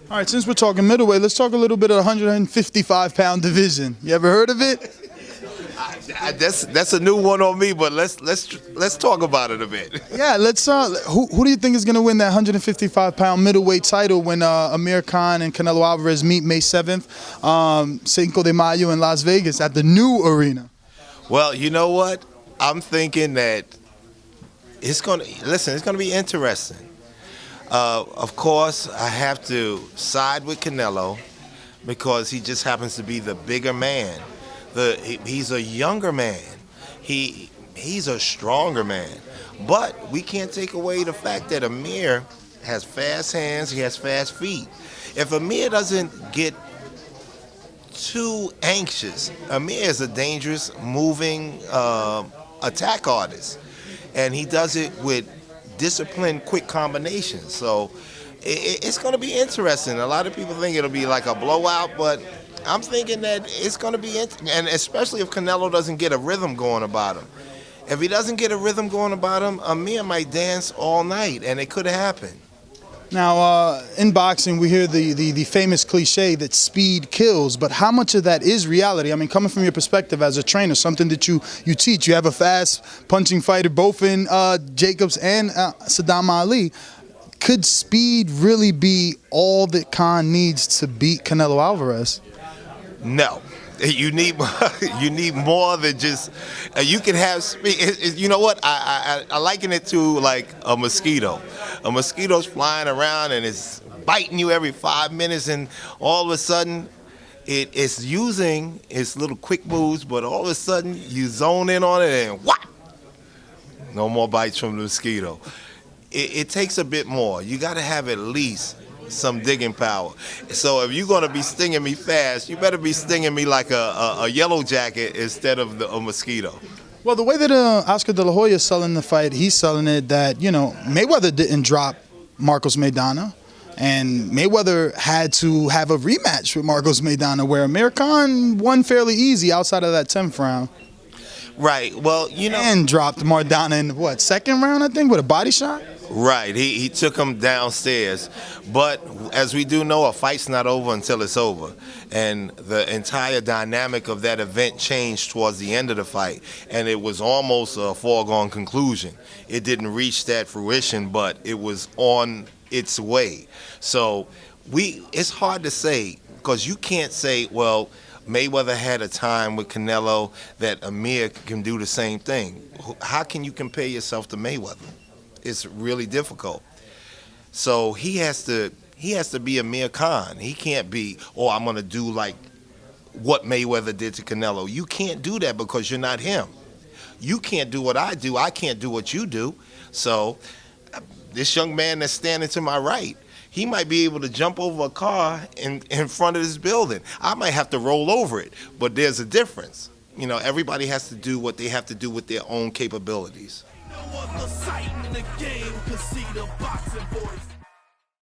All right, since we're talking middleweight, let's talk a little bit of the 155-pound division. You ever heard of it? That's a new one on me, but let's talk about it a bit. Yeah, let's. Who do you think is going to win that 155-pound middleweight title when Amir Khan and Canelo Alvarez meet May 7th, Cinco de Mayo in Las Vegas at the new arena? Well, you know what? I'm thinking that it's going to be interesting. Of course, I have to side with Canelo because he just happens to be the bigger man. He's a younger man. He's a stronger man. But we can't take away the fact that Amir has fast hands, he has fast feet. If Amir doesn't get too anxious, Amir is a dangerous, moving attack artist. And he does it with disciplined, quick combinations. So it's going to be interesting. A lot of people think it'll be like a blowout, but I'm thinking that it's going to be, and especially if Canelo doesn't get a rhythm going about him. If he doesn't get a rhythm going about him, Amir might dance all night, and it could happen. Now, in boxing, we hear the famous cliche that speed kills, but how much of that is reality? I mean, coming from your perspective as a trainer, something that you teach. You have a fast punching fighter, both in Jacobs and Saddam Ali. Could speed really be all that Khan needs to beat Canelo Alvarez? No. You need more than just. You can have speed. You know what? I liken it to like a mosquito. A mosquito's flying around and it's biting you every 5 minutes, and all of a sudden, it's using its little quick moves, but all of a sudden you zone in on it and what? No more bites from the mosquito. It takes a bit more. You got to have at least some digging power. So if you're going to be stinging me fast, you better be stinging me like a yellow jacket instead of a mosquito. Well, the way that Oscar De La Hoya is selling the fight, he's selling it that, Mayweather didn't drop Marcos Maidana, and Mayweather had to have a rematch with Marcos Maidana where Amir Khan won fairly easy outside of that 10th round. Right. Well, And dropped Maidana in, what, second round, I think, with a body shot? Right, he took him downstairs. But as we do know, a fight's not over until it's over. And the entire dynamic of that event changed towards the end of the fight. And it was almost a foregone conclusion. It didn't reach that fruition, but it was on its way. So it's hard to say, because you can't say, well, Mayweather had a time with Canelo that Amir can do the same thing. How can you compare yourself to Mayweather? It's really difficult. So he has to be Amir Khan. He can't be, I'm going to do like what Mayweather did to Canelo. You can't do that because you're not him. You can't do what I do. I can't do what you do. So this young man that's standing to my right, he might be able to jump over a car in front of this building. I might have to roll over it, but there's a difference. Everybody has to do what they have to do with their own capabilities. No other sight in the game could see the boxing voice.